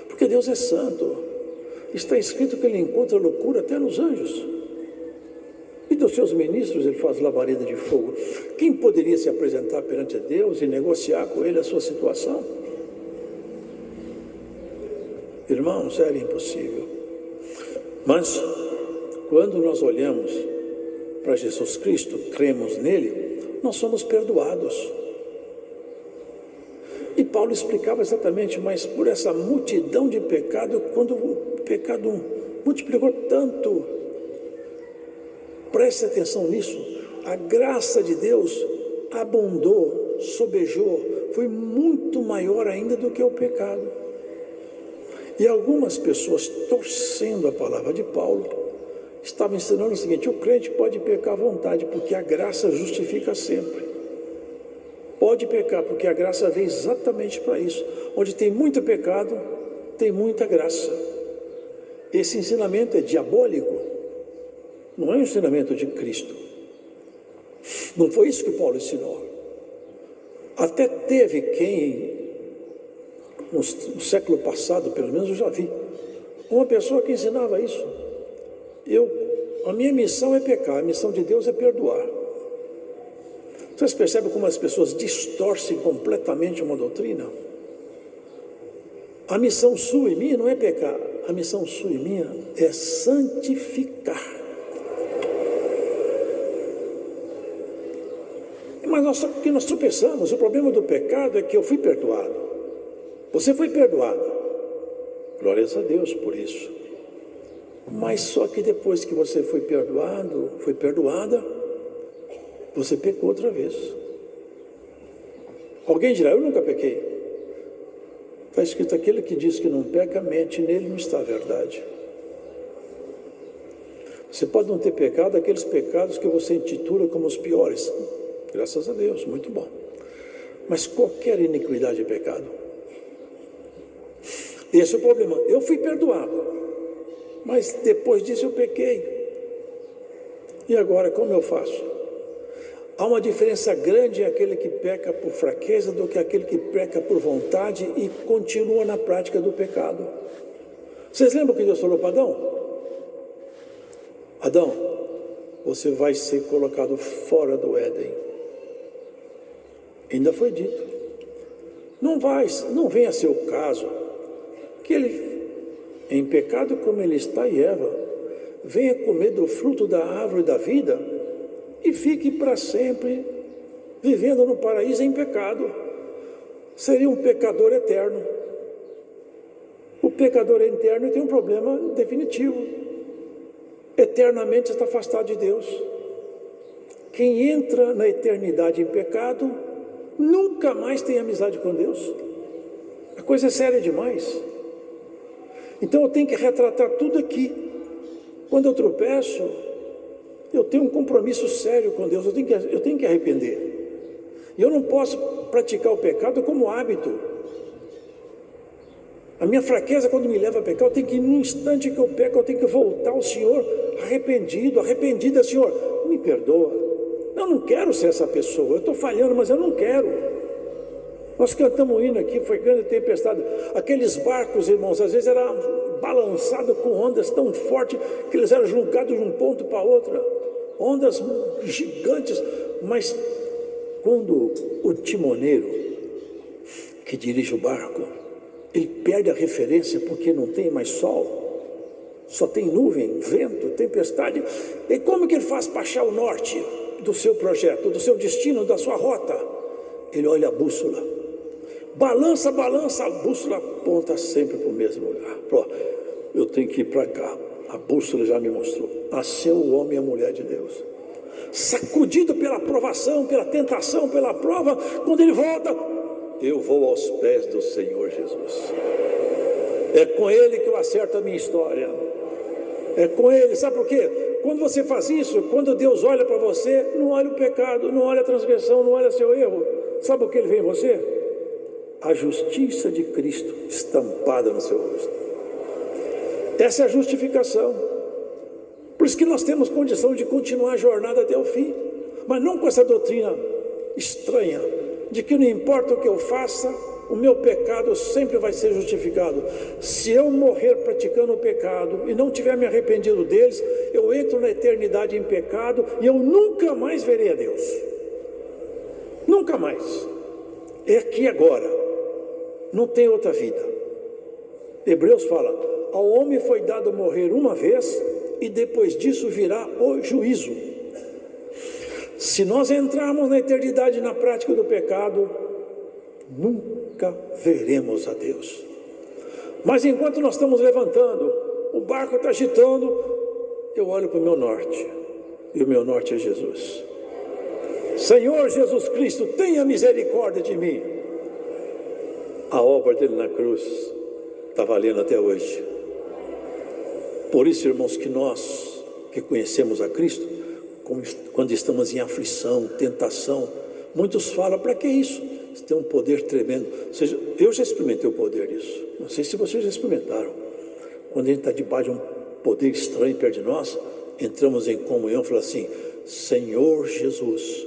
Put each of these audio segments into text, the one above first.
Porque Deus é santo. Está escrito que Ele encontra loucura até nos anjos. E dos seus ministros Ele faz labareda de fogo. Quem poderia se apresentar perante Deus e negociar com Ele a sua situação? Irmãos, era impossível. Mas, quando nós olhamos para Jesus Cristo, cremos nele, nós somos perdoados. E Paulo explicava exatamente, mas por essa multidão de pecado, quando o pecado multiplicou tanto, preste atenção nisso, a graça de Deus abundou, sobejou, foi muito maior ainda do que o pecado. E algumas pessoas, torcendo a palavra de Paulo, estavam ensinando o seguinte: o crente pode pecar à vontade, porque a graça justifica sempre. Pode pecar, porque a graça vem exatamente para isso. Onde tem muito pecado, tem muita graça. Esse ensinamento é diabólico, não é um ensinamento de Cristo. Não foi isso que Paulo ensinou. Até teve quem, no século passado, pelo menos eu já vi, uma pessoa que ensinava isso. A minha missão é pecar, a missão de Deus é perdoar. Vocês percebem como as pessoas distorcem completamente uma doutrina? A missão sua e minha não é pecar, a missão sua e minha é santificar. Mas nós tropeçamos. O problema do pecado é que eu fui perdoado. Você foi perdoado. Glórias a Deus por isso. Mas só que depois que você foi perdoado, foi perdoada, você pecou outra vez. Alguém dirá: eu nunca pequei. Está escrito: aquele que diz que não peca, mente, nele não está a verdade. Você pode não ter pecado aqueles pecados que você intitula como os piores. Graças a Deus, muito bom. Mas qualquer iniquidade é pecado. Esse é o problema. Eu fui perdoado, mas depois disso eu pequei. E agora, como eu faço? Há uma diferença grande entre aquele que peca por fraqueza do que aquele que peca por vontade e continua na prática do pecado. Vocês lembram que Deus falou para Adão? Adão, você vai ser colocado fora do Éden. Ainda foi dito. Não venha a ser o caso que ele, em pecado como ele está e Eva, venha comer do fruto da árvore da vida e fique para sempre vivendo no paraíso em pecado. Seria um pecador eterno. O pecador eterno tem um problema definitivo. Eternamente está afastado de Deus. Quem entra na eternidade em pecado nunca mais tem amizade com Deus. A coisa é séria demais. Então eu tenho que retratar tudo aqui. Quando eu tropeço, eu tenho um compromisso sério com Deus. Eu tenho que arrepender. E eu não posso praticar o pecado como hábito. A minha fraqueza, quando me leva a pecar, eu tenho que, no instante que eu peco, eu tenho que voltar ao Senhor arrependida: Senhor, me perdoa. Eu não quero ser essa pessoa, eu estou falhando, mas eu não quero. Nós cantamos um hino aqui, foi grande tempestade. Aqueles barcos, irmãos, às vezes eram balançados com ondas tão fortes que eles eram jogados de um ponto para outro. Ondas gigantes. Mas quando o timoneiro que dirige o barco, ele perde a referência porque não tem mais sol, só tem nuvem, vento, tempestade. E como que ele faz para achar o norte do seu projeto, do seu destino, da sua rota? Ele olha a bússola, balança, a bússola aponta sempre para o mesmo lugar. Eu tenho que ir para cá, a bússola já me mostrou. Assim é o homem e a mulher de Deus, sacudido pela provação, pela tentação, pela prova. Quando ele volta: eu vou aos pés do Senhor Jesus. É com Ele que eu acerto a minha história. É com Ele. Sabe por quê? Quando você faz isso, quando Deus olha para você, não olha o pecado, não olha a transgressão, não olha seu erro. Sabe o que Ele vê em você? A justiça de Cristo estampada no seu rosto. Essa é a justificação. Por isso que nós temos condição de continuar a jornada até o fim. Mas não com essa doutrina estranha de que não importa o que eu faça, o meu pecado sempre vai ser justificado. Se eu morrer praticando o pecado e não tiver me arrependido deles, eu entro na eternidade em pecado e eu nunca mais verei a Deus. Nunca mais. É aqui agora. Não tem outra vida. Hebreus fala: ao homem foi dado morrer uma vez e depois disso virá o juízo. Se nós entrarmos na eternidade na prática do pecado, nunca veremos a Deus. Mas enquanto nós estamos levantando, o barco está agitando, eu olho para o meu norte, e o meu norte é Jesus. Senhor Jesus Cristo, tenha misericórdia de mim. A obra dele na cruz está valendo até hoje. Por isso, irmãos, que nós que conhecemos a Cristo, quando estamos em aflição, tentação, muitos falam: para que isso? Isso tem um poder tremendo. Ou seja, eu já experimentei o poder disso. Não sei se vocês já experimentaram. Quando a gente está debaixo de um poder estranho perto de nós, entramos em comunhão e falamos assim: Senhor Jesus,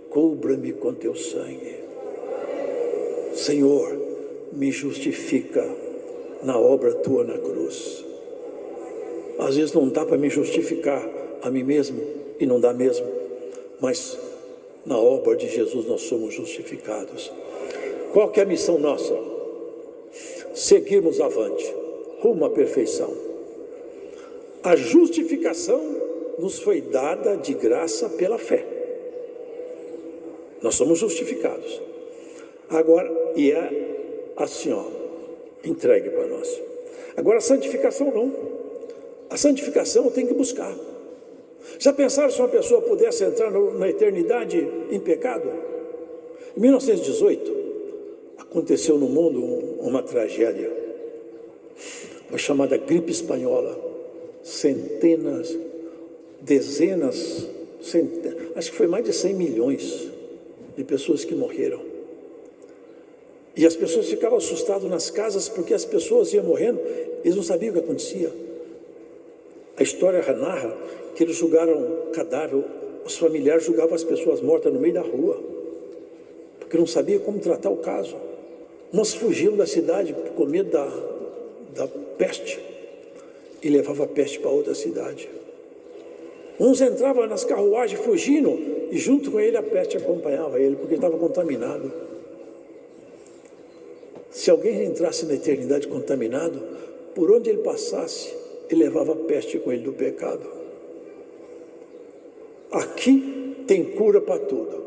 cubra-me com teu sangue. Senhor, me justifica na obra tua na cruz. Às vezes não dá para me justificar a mim mesmo, e não dá mesmo, mas na obra de Jesus nós somos justificados. Qual que é a missão nossa? Seguirmos avante, rumo à perfeição. A justificação nos foi dada de graça pela fé. Nós somos justificados. Agora, e é assim, entregue para nós. Agora, a santificação não. A santificação eu tenho que buscar. Já pensaram se uma pessoa pudesse entrar na eternidade em pecado? Em 1918, aconteceu no mundo uma tragédia, uma chamada gripe espanhola. Centenas, dezenas, acho que foi mais de 100 milhões de pessoas que morreram. E as pessoas ficavam assustadas nas casas, porque as pessoas iam morrendo, eles não sabiam o que acontecia. A história narra que eles julgaram cadáver, os familiares julgavam as pessoas mortas no meio da rua, porque não sabiam como tratar o caso. Uns fugiam da cidade com medo da peste e levavam a peste para outra cidade. Uns entravam nas carruagens fugindo e junto com ele a peste acompanhava ele, porque estava contaminado. Se alguém entrasse na eternidade contaminado, por onde ele passasse, ele levava a peste com ele do pecado. Aqui tem cura para tudo.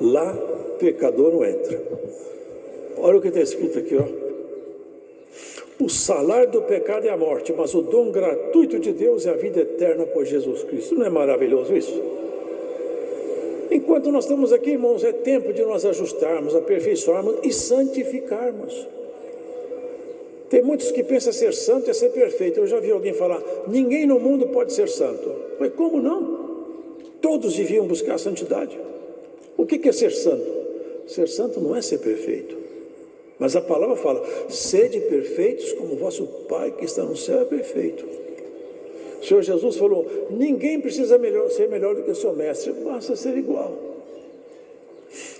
Lá, pecador não entra. Olha o que está escrito aqui, O salário do pecado é a morte, mas o dom gratuito de Deus é a vida eterna por Jesus Cristo. Não é maravilhoso isso? Enquanto nós estamos aqui, irmãos, é tempo de nós ajustarmos, aperfeiçoarmos e santificarmos. Tem muitos que pensam ser santo é ser perfeito. Eu já vi alguém falar: ninguém no mundo pode ser santo. Mas como não? Todos deviam buscar a santidade. O que é ser santo? Ser santo não é ser perfeito. Mas a palavra fala: sede perfeitos como vosso Pai que está no céu é perfeito. O Senhor Jesus falou: ninguém precisa ser melhor do que o seu mestre, basta ser igual.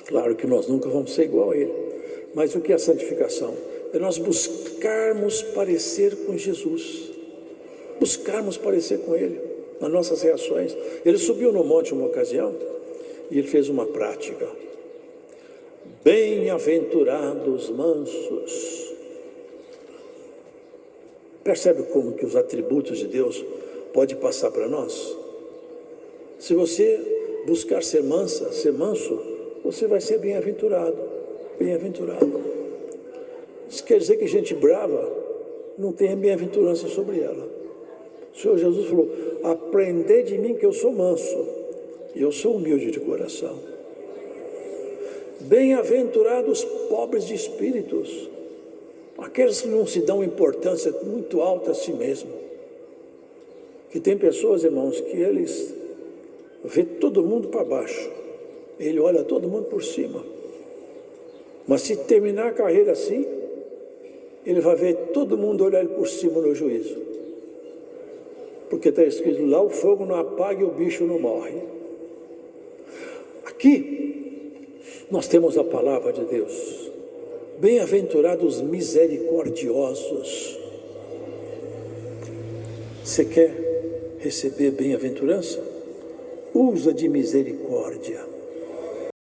Claro que nós nunca vamos ser igual a ele. Mas o que é a santificação? É nós buscarmos parecer com Jesus. Buscarmos parecer com ele nas nossas reações. Ele subiu no monte uma ocasião e ele fez uma prática. Bem-aventurados mansos. Percebe como que os atributos de Deus podem passar para nós? Se você buscar ser mansa, ser manso, você vai ser bem-aventurado. Bem-aventurado. Isso quer dizer que gente brava não tem bem-aventurança sobre ela. O Senhor Jesus falou: aprendei de mim que eu sou manso e eu sou humilde de coração. Bem-aventurados pobres de espíritos, aqueles que não se dão importância muito alta a si mesmo. Que tem pessoas, irmãos, que eles vê todo mundo para baixo, ele olha todo mundo por cima. Mas se terminar a carreira assim, ele vai ver todo mundo olhar ele por cima no juízo. Porque está escrito lá: o fogo não apaga e o bicho não morre. Aqui nós temos a palavra de Deus. Bem-aventurados misericordiosos. Você quer receber bem-aventurança? Usa de misericórdia.